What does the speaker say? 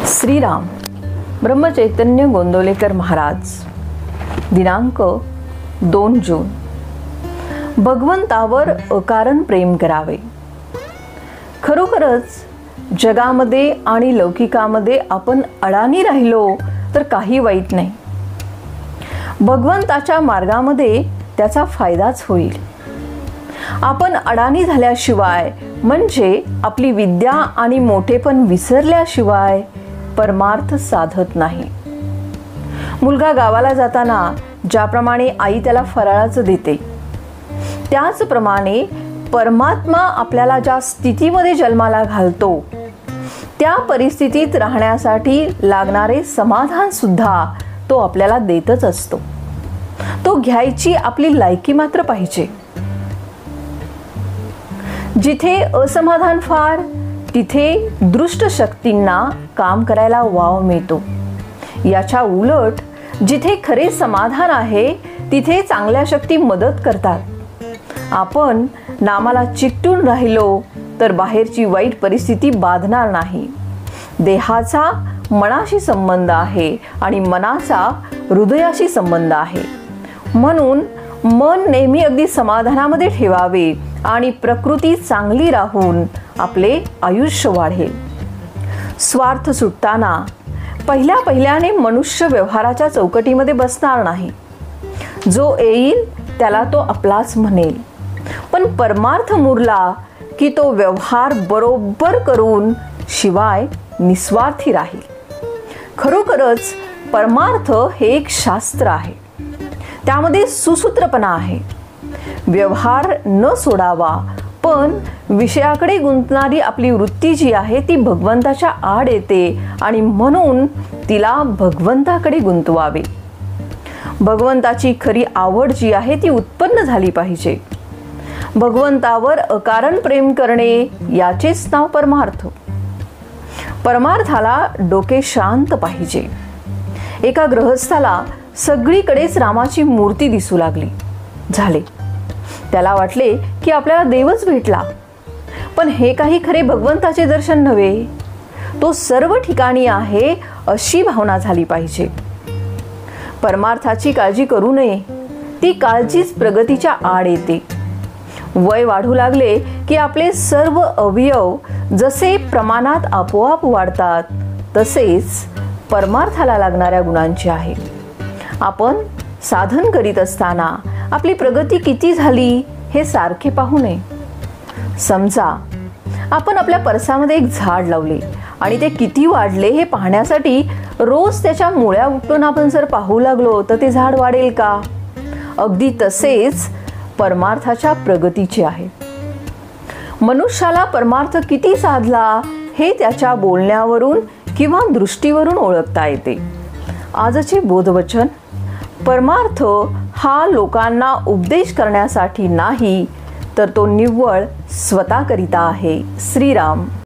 श्रीराम ब्रह्मचैतन्य गोंदवलेकर महाराज. दिनांक 2 जून. भगवंतावर अकारण प्रेम करावे. खरोखरच जगामध्ये आणि लौकिकामध्ये आपण अडाणी राहिलो तर काही वाईट नाही. भगवंताच्या मार्गामध्ये त्याचा फायदाच होईल. आपण अडाणी झाल्याशिवाय म्हणजे आपली विद्या आणि मोठेपण विसरल्याशिवाय परमार्थ साधत नाही. मुलगा गावाला जाताना ज्याप्रमाणे आई त्याला फराळाचं देते, त्याचप्रमाणे परमात्मा आपल्याला ज्या स्थितीमध्ये जन्माला घालतो त्या परिस्थितीत राहण्यासाठी लागणारे समाधान सुद्धा तो आपल्याला देतच असतो. तो घ्यायची आपली लायकी मात्र पाहिजे. जिथे असमाधान फार तिथे दुष्ट शक्तींना काम करायला वाव मिळतो. याच्या उलट जिथे खरे समाधान आहे तिथे चांगल्या शक्ती मदत करतात. आपण नामाला चिकटून राहिलो तर बाहेरची वाईट परिस्थिती बाधणार नाही. देहाचा मनाशी संबंध आहे आणि मनाचा हृदयाशी संबंध आहे. म्हणून मन नेहमी अगदी समाधानामध्ये ठेवावे आणि प्रकृती चांगली राहून आपले आयुष्य वाढेल. स्वार्थ सुटताना पहिल्याने मनुष्य व्यवहाराच्या चौकटीमध्ये बसणार नाही. जो येईल त्याला तो आपलाच म्हणेल. पण परमार्थ मुरला की तो व्यवहार बरोबर करून शिवाय निस्वार्थी राहील. खरोखरच परमार्थ हे एक शास्त्र आहे. त्यामध्ये सुसूत्रपणा आहे. व्यवहार न सोडावा, पण विषयाकडे गुंतणारी आपली वृत्ती जी आहे ती भगवंताच्या आड येते आणि म्हणून तिला भगवंताकडे गुंतवावे. भगवंताची खरी आवड जी आहे ती उत्पन्न झाली पाहिजे. भगवंतावर अकारण प्रेम करणे याचेच नाव परमार्थ. परमार्थाला डोके शांत पाहिजे. एका गृहस्थाला सगळीकडेच रामाची मूर्ती दिसू लागली. झाले, त्याला वाटले की आपल्याला देवच भेटला. पण हे काही खरे भगवंताचे दर्शन नव्हे. तो सर्व ठिकाणी आहे अशी भावना झाली पाहिजे. परमार्थाची काळजी करू नये. ती काळजीच प्रगतीच्या आड येते. वय वाढू लागले की आपले सर्व अवयव जसे प्रमाणात आपोआप वाढतात तसेच परमार्थाला लागणाऱ्या गुणांची आहे. आपण साधन करीत असताना आपली प्रगती किती झाली हे सारखे पाहू नये. समजा आपण आपल्या परसामध्ये एक झाड लावले आणि ते किती वाढले हे पाहण्यासाठी रोज त्याच्या मुळ्या उपटून आपण जर पाहू लागलो तर ते झाड वाढेल का? अगदी तसेच परमार्थाच्या प्रगतीचे आहे. मनुष्याला परमार्थ किती साधला हे त्याच्या बोलण्यावरून किंवा दृष्टीवरून ओळखता येते. आजचे बोधवचन: परमार्थ हा लोकांना उपदेश करण्यासाठी नाही तर तो निव्वळ स्वतःकरिता आहे. श्रीराम.